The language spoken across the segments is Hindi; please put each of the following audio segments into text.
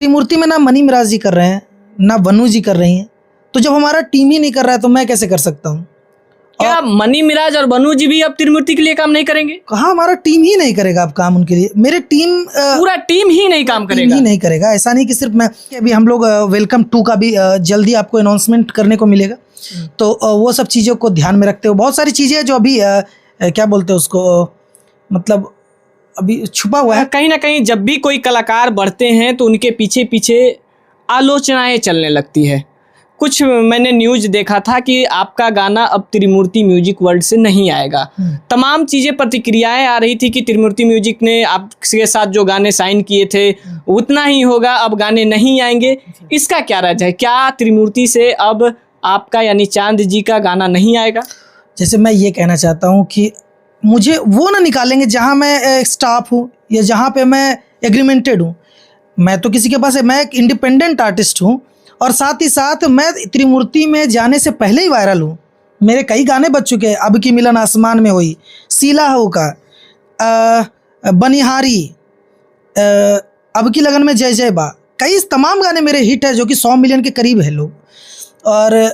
त्रिमूर्ति में ना मनी मिराज जी कर रहे हैं, ना वनु जी कर रही हैं। तो जब हमारा टीम ही नहीं कर रहा है तो मैं कैसे कर सकता हूँ? क्या मनी मिराज और बनु जी भी अब त्रिमूर्ति के लिए काम नहीं करेंगे? कहाँ, हमारा टीम ही नहीं करेगा अब काम उनके लिए। मेरे टीम पूरा टीम ही नहीं काम करेगा? ही नहीं करेगा। ऐसा नहीं कि सिर्फ मैं, अभी हम लोग वेलकम 2 का भी जल्दी आपको अनाउंसमेंट करने को मिलेगा। तो वो सब चीज़ों को ध्यान में रखते हुए बहुत सारी चीज़ें जो अभी क्या बोलते हैं उसको, मतलब अभी छुपा हुआ है। कहीं ना कहीं जब भी कोई कलाकार बढ़ते हैं तो उनके पीछे पीछे आलोचनाएं चलने लगती है। कुछ मैंने न्यूज़ देखा था कि आपका गाना अब त्रिमूर्ति म्यूजिक वर्ल्ड से नहीं आएगा। तमाम चीज़ें, प्रतिक्रियाएं आ रही थी कि त्रिमूर्ति म्यूजिक ने आपके साथ जो गाने साइन किए थे उतना ही होगा, अब गाने नहीं आएंगे। इसका क्या राज है? क्या त्रिमूर्ति से अब आपका यानी चांद जी का गाना नहीं आएगा? जैसे मैं ये कहना चाहता हूँ कि मुझे वो ना निकालेंगे जहाँ मैं स्टाफ हूँ या जहाँ पे मैं एग्रीमेंटेड हूँ। मैं तो किसी के पास है, मैं एक इंडिपेंडेंट आर्टिस्ट हूँ और साथ ही साथ मैं त्रिमूर्ति में जाने से पहले ही वायरल हूँ। मेरे कई गाने बज चुके हैं। अब की मिलन आसमान में हुई, सीला हो का, बनिहारी, अब की लगन में जय जय बा, कई तमाम गाने मेरे हिट है जो कि 100 मिलियन के करीब है लोग। और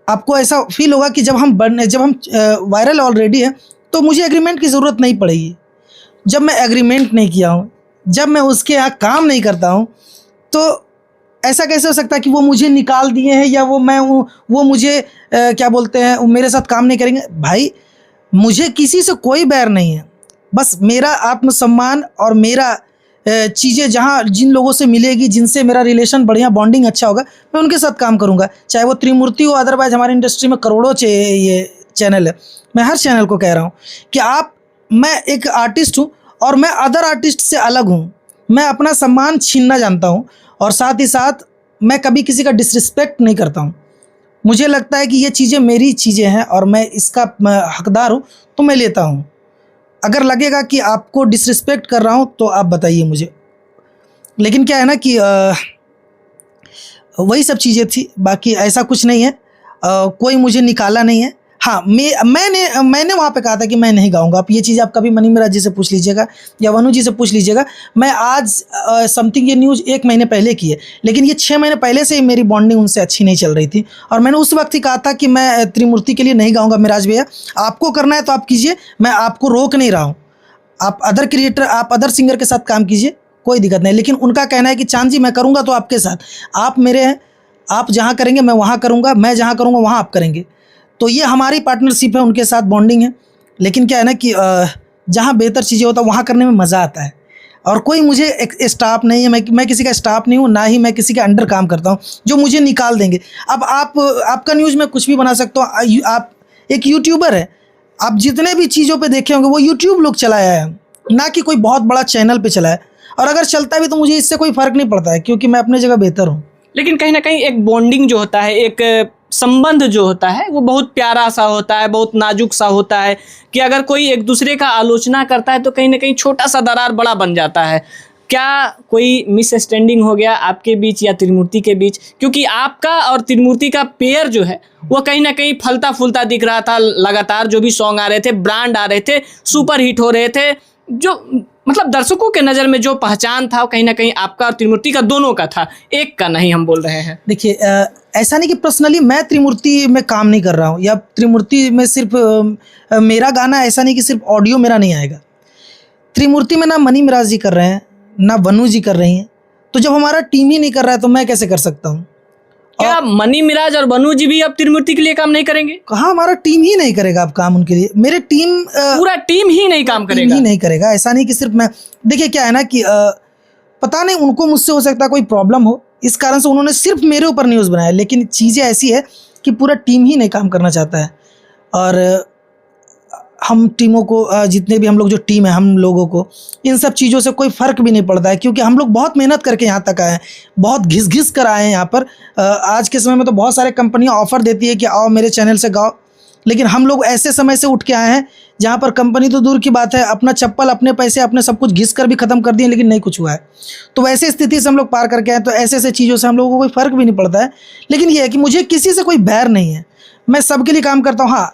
आपको ऐसा फील होगा कि जब हम वायरल ऑलरेडी है तो मुझे एग्रीमेंट की ज़रूरत नहीं पड़ेगी। जब मैं एग्रीमेंट नहीं किया हूँ, जब मैं उसके यहाँ काम नहीं करता हूँ, तो ऐसा कैसे हो सकता है कि वो मुझे निकाल दिए हैं या वो मुझे क्या बोलते हैं, वो मेरे साथ काम नहीं करेंगे? भाई, मुझे किसी से कोई बैर नहीं है। बस मेरा आत्मसम्मान और मेरा चीज़ें जहाँ जिन लोगों से मिलेगी, जिनसे मेरा रिलेशन बढ़िया, बॉन्डिंग अच्छा होगा, मैं उनके साथ काम करूँगा। चाहे वो त्रिमूर्ति हो, अदरवाइज हमारी इंडस्ट्री में करोड़ों ये चैनल है। मैं हर चैनल को कह रहा हूँ कि मैं एक आर्टिस्ट हूँ और मैं अदर आर्टिस्ट से अलग हूँ। मैं अपना सम्मान छीनना जानता हूँ और साथ ही साथ मैं कभी किसी का डिसरिस्पेक्ट नहीं करता हूँ। मुझे लगता है कि ये चीज़ें मेरी चीज़ें हैं और मैं इसका हकदार हूँ, तो मैं लेता हूँ। अगर लगेगा कि आपको डिसरिस्पेक्ट कर रहा हूँ तो आप बताइए मुझे। लेकिन क्या है ना कि वही सब चीज़ें थी, बाकी ऐसा कुछ नहीं है। कोई मुझे निकाला नहीं है। हाँ, मैंने वहाँ पे कहा था कि मैं नहीं गाऊंगा। आप ये चीज़ आप कभी मनी मिराज जी से पूछ लीजिएगा या वनु जी से पूछ लीजिएगा। मैं आज समथिंग ये न्यूज़ 1 महीने पहले की है, लेकिन ये 6 महीने पहले से ही मेरी बॉन्डिंग उनसे अच्छी नहीं चल रही थी और मैंने उस वक्त ही कहा था कि मैं त्रिमूर्ति के लिए नहीं गाऊंगा। मिराज भैया, आपको करना है तो आप कीजिए, मैं आपको रोक नहीं रहा हूँ। आप अदर क्रिएटर, आप अदर सिंगर के साथ काम कीजिए, कोई दिक्कत नहीं। लेकिन उनका कहना है कि चांद जी मैं करूँगा तो आपके साथ, आप मेरे हैं, आप जहाँ करेंगे मैं वहाँ करूँगा, मैं जहाँ करूँगा वहाँ आप करेंगे। तो ये हमारी पार्टनरशिप है, उनके साथ बॉन्डिंग है। लेकिन क्या है ना कि जहाँ बेहतर चीज़ें होता है वहाँ करने में मज़ा आता है। और कोई मुझे एक स्टाफ नहीं है, मैं किसी का स्टाफ नहीं हूँ, ना ही मैं किसी के अंडर काम करता हूँ जो मुझे निकाल देंगे। अब आपका न्यूज़ में कुछ भी बना सकता हूँ। आप एक यूट्यूबर है, आप जितने भी चीज़ों पे देखे होंगे वो यूट्यूब लोग चलाया है, ना कि कोई बहुत बड़ा चैनल पे चलाया है। और अगर चलता भी तो मुझे इससे कोई फ़र्क नहीं पड़ता है, क्योंकि मैं अपने जगह बेहतर हूँ। लेकिन कहीं ना कहीं एक बॉन्डिंग जो होता है, एक संबंध जो होता है, वो बहुत प्यारा सा होता है, बहुत नाजुक सा होता है कि अगर कोई एक दूसरे का आलोचना करता है तो कहीं ना कहीं छोटा सा दरार बड़ा बन जाता है। क्या कोई मिसअंडरस्टैंडिंग हो गया आपके बीच या त्रिमूर्ति के बीच? क्योंकि आपका और त्रिमूर्ति का पेयर जो है वो कहीं ना कहीं फलता फूलता दिख रहा था। लगातार जो भी सॉन्ग आ रहे थे, ब्रांड आ रहे थे, सुपर हिट हो रहे थे, जो मतलब दर्शकों के नज़र में जो पहचान था वो कहीं ना कहीं आपका और त्रिमूर्ति का दोनों का था, एक का नहीं हम बोल रहे हैं। देखिए, ऐसा नहीं कि पर्सनली मैं त्रिमूर्ति में काम नहीं कर रहा हूँ या त्रिमूर्ति में सिर्फ मेरा गाना, ऐसा नहीं कि सिर्फ ऑडियो मेरा नहीं आएगा। त्रिमूर्ति में ना मनी मिराज जी कर रहे हैं, ना वनु जी कर रही हैं। तो जब हमारा टीम ही नहीं कर रहा है तो मैं कैसे कर सकता हूँ? क्या मनी मिराज और वनु जी भी अब त्रिमूर्ति के लिए काम नहीं करेंगे? कहाँ, हमारा टीम ही नहीं करेगा अब काम उनके लिए। मेरे टीम पूरा टीम ही नहीं काम करेगा? ही नहीं करेगा। ऐसा नहीं कि सिर्फ मैं। देखिए क्या है ना कि पता नहीं उनको मुझसे हो सकता है कोई प्रॉब्लम हो, इस कारण से उन्होंने सिर्फ मेरे ऊपर न्यूज़ बनाया। लेकिन चीज़ें ऐसी है कि पूरा टीम ही नहीं काम करना चाहता है। और हम टीमों को, जितने भी हम लोग जो टीम है, हम लोगों को इन सब चीज़ों से कोई फ़र्क भी नहीं पड़ता है, क्योंकि हम लोग बहुत मेहनत करके यहाँ तक आए हैं, बहुत घिस कर आए हैं यहाँ पर। आज के समय में तो बहुत सारे कंपनियाँ ऑफ़र देती है कि आओ मेरे चैनल से गाओ, लेकिन हम लोग ऐसे समय से उठ के आए हैं जहाँ पर कंपनी तो दूर की बात है, अपना चप्पल, अपने पैसे, अपने सब कुछ घिस कर भी ख़त्म कर दिए, लेकिन नहीं कुछ हुआ है। तो वैसे स्थिति से हम लोग पार करके आए, तो ऐसे चीज़ों से हम लोगों को कोई फ़र्क भी नहीं पड़ता है। लेकिन ये है कि मुझे किसी से कोई बैर नहीं है, मैं सबके लिए काम करता हूँ। हाँ,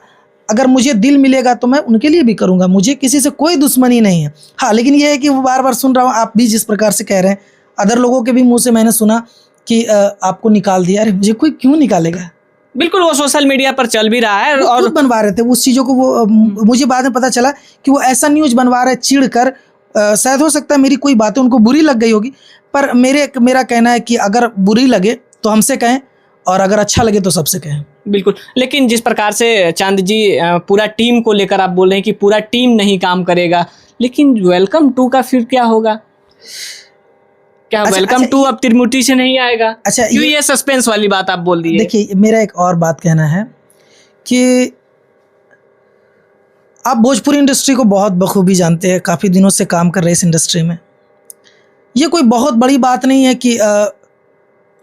अगर मुझे दिल मिलेगा तो मैं उनके लिए भी करूँगा, मुझे किसी से कोई दुश्मनी नहीं है। हाँ, लेकिन ये है कि वो बार बार सुन रहा हूँ, आप भी जिस प्रकार से कह रहे हैं, अदर लोगों के भी मुंह से मैंने सुना कि आपको निकाल दिया। अरे मुझे कोई क्यों निकालेगा? बिल्कुल, वो सोशल मीडिया पर चल भी रहा है वो और खुद बनवा रहे थे उस चीज़ों को। वो मुझे बाद में पता चला कि वो ऐसा न्यूज़ बनवा रहे चिढ़ कर। शायद हो सकता है मेरी कोई बातें उनको बुरी लग गई होगी, पर मेरा कहना है कि अगर बुरी लगे तो हमसे कहें और अगर अच्छा लगे तो सबसे कहें। बिल्कुल, लेकिन जिस प्रकार से चांद जी पूरा टीम को लेकर आप बोल रहे हैं कि पूरा टीम नहीं काम करेगा, लेकिन वेलकम 2 का फिर क्या होगा? क्या वेलकम 2 अब त्रिमुर्ति से नहीं आएगा? अच्छा, क्यों ये सस्पेंस वाली बात आप बोल दिए? देखिए, मेरा एक और बात कहना है कि आप भोजपुरी इंडस्ट्री को बहुत बखूबी जानते हैं, काफ़ी दिनों से काम कर रहे हैं इस इंडस्ट्री में। ये कोई बहुत बड़ी बात नहीं है कि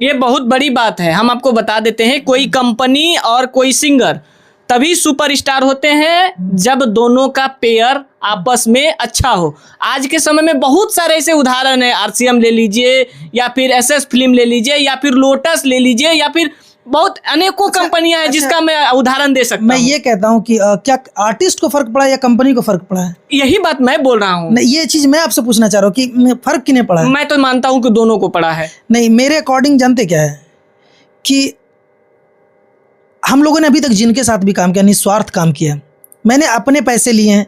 ये बहुत बड़ी बात है। हम आपको बता देते हैं, कोई कंपनी और कोई सिंगर तभी सुपरस्टार होते हैं जब दोनों का पेयर आपस में अच्छा हो। आज के समय में बहुत सारे ऐसे उदाहरण हैं, RCM ले लीजिए या फिर SS फिल्म ले लीजिए या फिर लोटस ले लीजिए या फिर बहुत अनेकों कंपनियां हैं जिसका मैं उदाहरण दे सकता हूं। मैं ये कहता हूं कि क्या आर्टिस्ट को फर्क पड़ा या कंपनी को फर्क पड़ा है? यही बात मैं बोल रहा हूँ। नहीं, ये चीज मैं आपसे पूछना चाह रहा हूँ कि फर्क किन्हें पड़ा है? मैं तो मानता हूँ कि दोनों को पड़ा है। नहीं, मेरे अकॉर्डिंग जानते क्या है कि हम लोगों ने अभी तक जिनके साथ भी काम किया निस्वार्थ काम किया। मैंने अपने पैसे लिए हैं,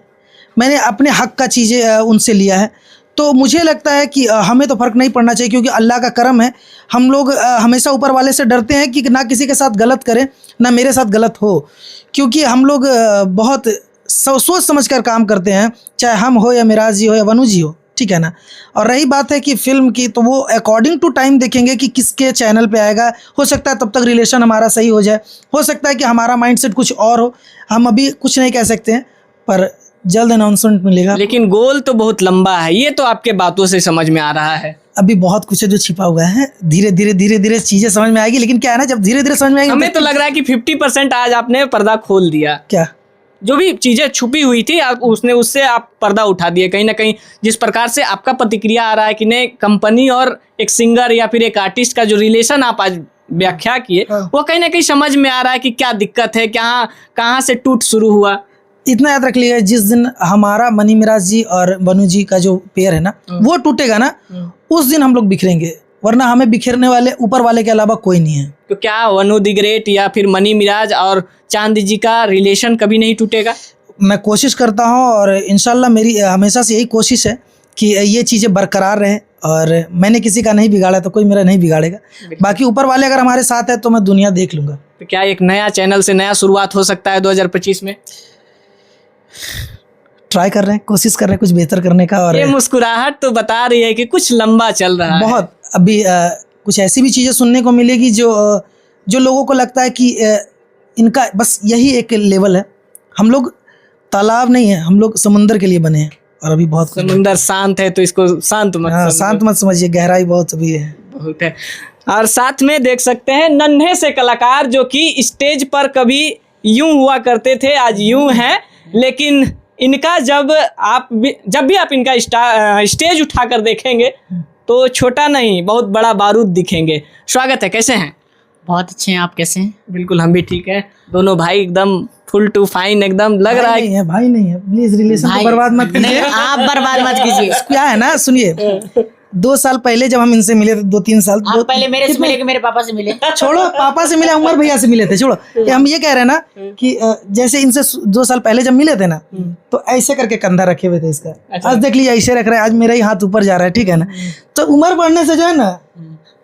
मैंने अपने हक का चीज़ें उनसे लिया है, तो मुझे लगता है कि हमें तो फ़र्क नहीं पड़ना चाहिए, क्योंकि अल्लाह का करम है। हम लोग हमेशा ऊपर वाले से डरते हैं कि ना किसी के साथ गलत करें, ना मेरे साथ गलत हो, क्योंकि हम लोग बहुत सोच समझ कर काम करते हैं, चाहे हम हो या मिराज जी हो या वनु जी हो, ठीक है ना। और रही बात है कि फ़िल्म की, तो वो अकॉर्डिंग टू टाइम देखेंगे कि किसके चैनल पे आएगा। हो सकता है तब तक रिलेशन हमारा सही हो जाए, हो सकता है कि हमारा माइंडसेट कुछ और हो, हम अभी कुछ नहीं कह सकते हैं, पर जल्द अनाउंसमेंट मिलेगा। लेकिन गोल तो बहुत लंबा है, ये तो आपके बातों से समझ में आ रहा है। अभी बहुत कुछ है जो छिपा हुआ है, धीरे धीरे चीज़ें समझ में आएगी। लेकिन क्या है ना, जब धीरे धीरे समझ में आएगी, हमें तो लग रहा है कि 50% आज आपने पर्दा खोल दिया। क्या जो भी चीजें छुपी हुई थी उससे आप पर्दा उठा दिए कहीं ना कहीं। जिस प्रकार से आपका प्रतिक्रिया आ रहा है कि नहीं, कंपनी और एक सिंगर या फिर एक आर्टिस्ट का जो रिलेशन आप आज व्याख्या किए, वो कहीं ना कहीं समझ में आ रहा है कि क्या दिक्कत है, क्या कहाँ से टूट शुरू हुआ। इतना याद रख लीजिए, जिस दिन हमारा मनी मिराज जी और वनु जी का जो पेयर है ना, वो टूटेगा ना, उस दिन हम लोग बिखरेंगे, वरना हमें बिखरने वाले ऊपर वाले के अलावा कोई नहीं है। तो क्या वनु द ग्रेट या फिर मनी मिराज और चांद जी का रिलेशन कभी नहीं टूटेगा? मैं कोशिश करता हूं और इंशाल्लाह मेरी हमेशा से यही कोशिश है कि ये चीज़ें बरकरार रहें, और मैंने किसी का नहीं बिगाड़ा तो कोई मेरा नहीं बिगाड़ेगा। बाकी ऊपर वाले अगर हमारे साथ है तो मैं दुनिया देख लूँगा। तो क्या एक नया चैनल से नया शुरुआत हो सकता है 2025 में? ट्राई कर रहे हैं, कोशिश कर रहे हैं कुछ बेहतर करने का। और ये मुस्कुराहट तो बता रही है कि कुछ लंबा चल रहा है बहुत। अभी कुछ ऐसी भी चीज़ें सुनने को मिलेगी जो लोगों को लगता है कि इनका बस यही एक लेवल है। हम लोग तालाब नहीं है, हम लोग समुंदर के लिए बने हैं, और अभी बहुत समुंदर शांत है तो इसको शांत मत शांत मत समझिए, गहराई बहुत अभी है, बहुत है। और साथ में देख सकते हैं नन्हे से कलाकार जो कि स्टेज पर कभी यूं हुआ करते थे, आज यूं हैं, लेकिन इनका जब भी आप इनका स्टेज उठाकर देखेंगे तो छोटा नहीं बहुत बड़ा बारूद दिखेंगे। स्वागत है, कैसे हैं? बहुत अच्छे हैं, आप कैसे हैं? बिल्कुल, हम भी ठीक हैं। दोनों भाई एकदम फुल टू फाइन, एकदम लग रहा है। भाई नहीं है, प्लीज रिलेशन को बर्बाद मत कीजिए। आप बर्बाद मत कीजिए। क्या है ना, सुनिए, 2 साल पहले जब हम इनसे मिले थे, 2-3 साल पहले मेरे से मिले कि मेरे पापा से मिले? छोड़ो, पापा से मिले, उमर भैया से मिले थे, छोड़ो। हम ये कह रहे हैं ना कि जैसे इनसे 2 साल पहले जब मिले थे ना, तो ऐसे करके कंधा रखे हुए थे इसका। आज देख लीजिए ऐसे रख रहा है, आज मेरा ही हाथ ऊपर जा रहा है, ठीक है ना। तो उम्र बढ़ने से जो है ना,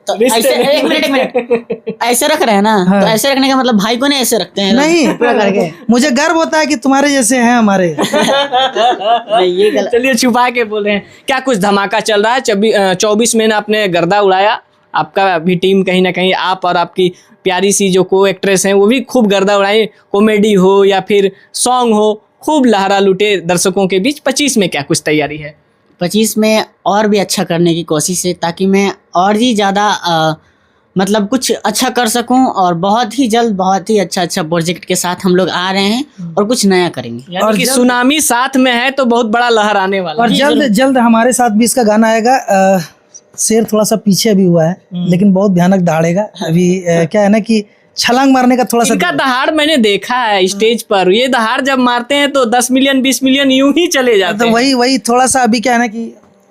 तो ऐसे एक मिनट ऐसे रख रहे हैं ना, तो ऐसे रखने का मतलब भाई को नहीं ऐसे रखते हैं नहीं करके। मुझे गर्व होता है कि तुम्हारे जैसे हैं हमारे। ये गलत। चलिए, छुपा के बोल रहे हैं। क्या कुछ धमाका चल रहा है? 24 में ना आपने गर्दा उड़ाया, आपका भी टीम कहीं ना कहीं, आप और आपकी प्यारी सी जो को एक्ट्रेस हैं वो भी खूब गर्दा उड़ाई, कॉमेडी हो या फिर सॉन्ग हो, खूब लहरा लुटे दर्शकों के बीच। 25 में क्या कुछ तैयारी है? 25 में और भी अच्छा करने की कोशिश है, ताकि मैं और ही ज़्यादा मतलब कुछ अच्छा कर सकूं, और बहुत ही जल्द बहुत ही अच्छा प्रोजेक्ट के साथ हम लोग आ रहे हैं और कुछ नया करेंगे। और कि सुनामी साथ में है तो बहुत बड़ा लहर आने वाला और जल्द हमारे साथ भी इसका गाना आएगा। शेर थोड़ा सा पीछे अभी हुआ है, लेकिन बहुत भयानक दहाड़ेगा। अभी क्या है ना कि छलांग मारने का थोड़ा सा इनका दहाड़ मैंने देखा है स्टेज पर। ये दहाड़ जब मारते हैं तो 10 मिलियन 20 मिलियन यूं ही चले जाते तो हैं। वही थोड़ा सा अभी क्या है ना कि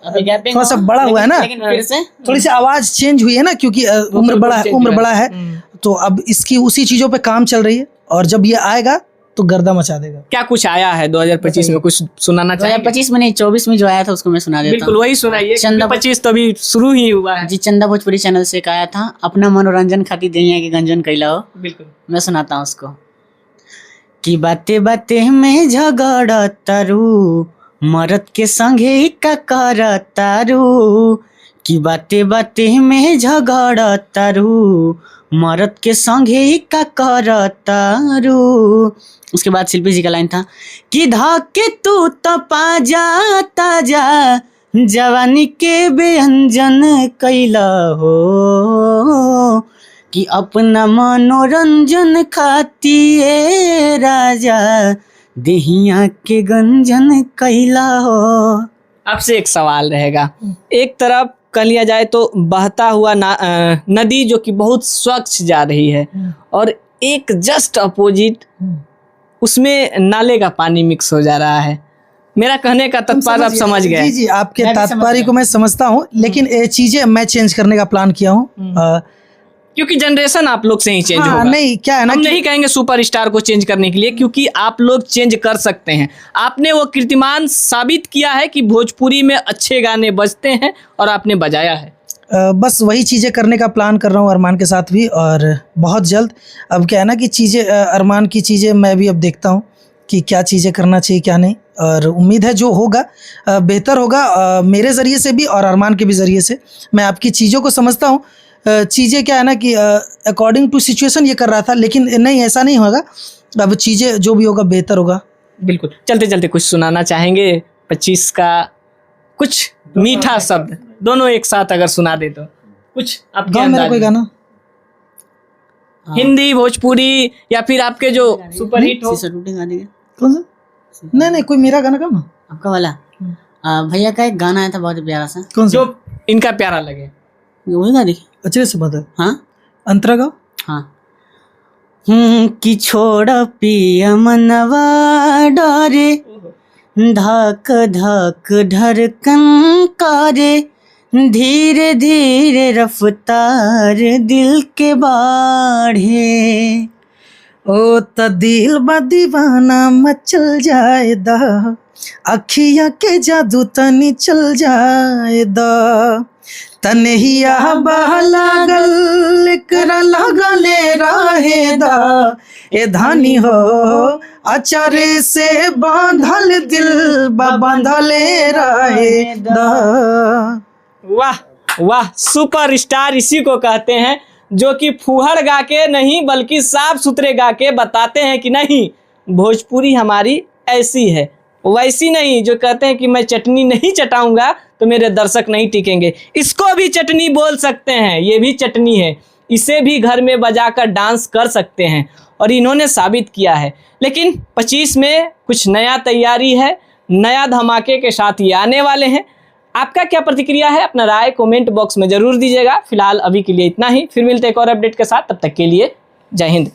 अभी गैपिंग थोड़ा सा बड़ा हुआ है ना, लेकिन फिर से थोड़ी सी आवाज चेंज हुई है ना, क्योंकि उम्र बड़ा है तो अब इसकी उसी चीजों पे काम चल रही है, और जब ये आएगा तो गर्दा मचा देगा। क्या कुछ आया है 2025 में, कुछ सुनाना चाहिए? 2025 में नहीं, 24 में जो आया था उसको मैं सुना देता बिल्कुल हूँ। वही सुनाइए, चंदा 25 तो अभी शुरू ही हुआ है। जी, चंदा भोजपुरी चैनल से एक आया था, अपना मनोरंजन खातिर दुनिया के गंजन कैला हो। बिल्कुल मैं सुनाता हूँ उसको। कि बाते बाते में झगड़ा तारू, मरद के संगे ही का कर तारू। कि बाते बाते में झगड़ा तारू, मरद के संगे ही का कर तारू। उसके बाद शिल्पी जी का लाइन था कि धाके तू तो पाजा ताजा, जवानी के व्यंजन कैला हो। कि अपना मनोरंजन खातिर राजा, देहिया के गंजन कैला हो। आपसे एक सवाल रहेगा, एक तरफ कह लिया जाए तो बहता हुआ नदी जो कि बहुत स्वच्छ जा रही है, और एक जस्ट अपोजिट उसमें नाले का पानी मिक्स हो जा रहा है। मेरा कहने का तात्पर्य आप समझ गए। जी जी, आपके मैं भी समझ तात्पर्य गया। को मैं समझता हूँ, लेकिन ये चीजें मैं चेंज करने का प्लान किया हूँ। क्योंकि जनरेशन आप लोग से ही चेंज हाँ, होगा। नहीं क्या है ना हम कि नहीं कहेंगे सुपरस्टार को चेंज करने के लिए, क्योंकि आप लोग चेंज कर सकते हैं। आपने वो कीर्तिमान साबित किया है कि भोजपुरी में अच्छे गाने बजते हैं, और आपने बजाया है। बस वही चीज़ें करने का प्लान कर रहा हूँ अरमान के साथ भी, और बहुत जल्द। अब क्या है ना कि चीज़ें अरमान की चीज़ें मैं भी अब देखता हूँ कि क्या चीज़ें करना चाहिए क्या नहीं, और उम्मीद है जो होगा बेहतर होगा मेरे ज़रिए से भी और अरमान के भी ज़रिए से। मैं आपकी चीज़ों को समझता हूँ। चीज़ें क्या है ना कि अकॉर्डिंग टू सिचुएशन ये कर रहा था, लेकिन नहीं, ऐसा नहीं होगा। अब चीज़ें जो भी होगा बेहतर होगा। बिल्कुल। चलते चलते कुछ सुनाना चाहेंगे 25 का कुछ मीठा शब्द, दोनों एक साथ अगर सुना दे तो कुछ आपके गाओ मेरा अंदाज कोई में। गाना। हिंदी, भोजपुरी, या फिर आपके जो सुपरहिट हो। शीशा टूटे गाने का। कौन सा? नहीं, कोई मेरा गाना गाओ ना। आपका वाला भैया का एक गाना आया था बहुत ही प्यारा सा, कौन सा? जो इनका प्यारा लगे। वही गा देखिए। अच्छे से बता। हाँ अंतरा गाओ। हाँ। कि छोड़ पिया मनवा डरे, धक धक धड़कन करे, धीरे धीरे रफ्तार दिल के बाढ़े। ओ त दिल बा दीवाना मचल जाएदा, अखियां के जादू तनी चल जाएदा, तनहिया लागल एकरा लगले रहेदा, ए धानी हो अचारे से बांधल दिल बा बांधले रहेदा। वाह वाह, सुपरस्टार इसी को कहते हैं जो कि फूहड़ गा के नहीं बल्कि साफ सुथरे गा के बताते हैं कि नहीं, भोजपुरी हमारी ऐसी है, वैसी नहीं जो कहते हैं कि मैं चटनी नहीं चटाऊंगा तो मेरे दर्शक नहीं टिकेंगे। इसको भी चटनी बोल सकते हैं, ये भी चटनी है, इसे भी घर में बजाकर डांस कर सकते हैं, और इन्होंने साबित किया है। लेकिन 25 में कुछ नया तैयारी है, नया धमाके के साथ ये आने वाले हैं। आपका क्या प्रतिक्रिया है, अपना राय कमेंट बॉक्स में जरूर दीजिएगा। फिलहाल अभी के लिए इतना ही, फिर मिलते हैं एक और अपडेट के साथ, तब तक के लिए जय हिंद।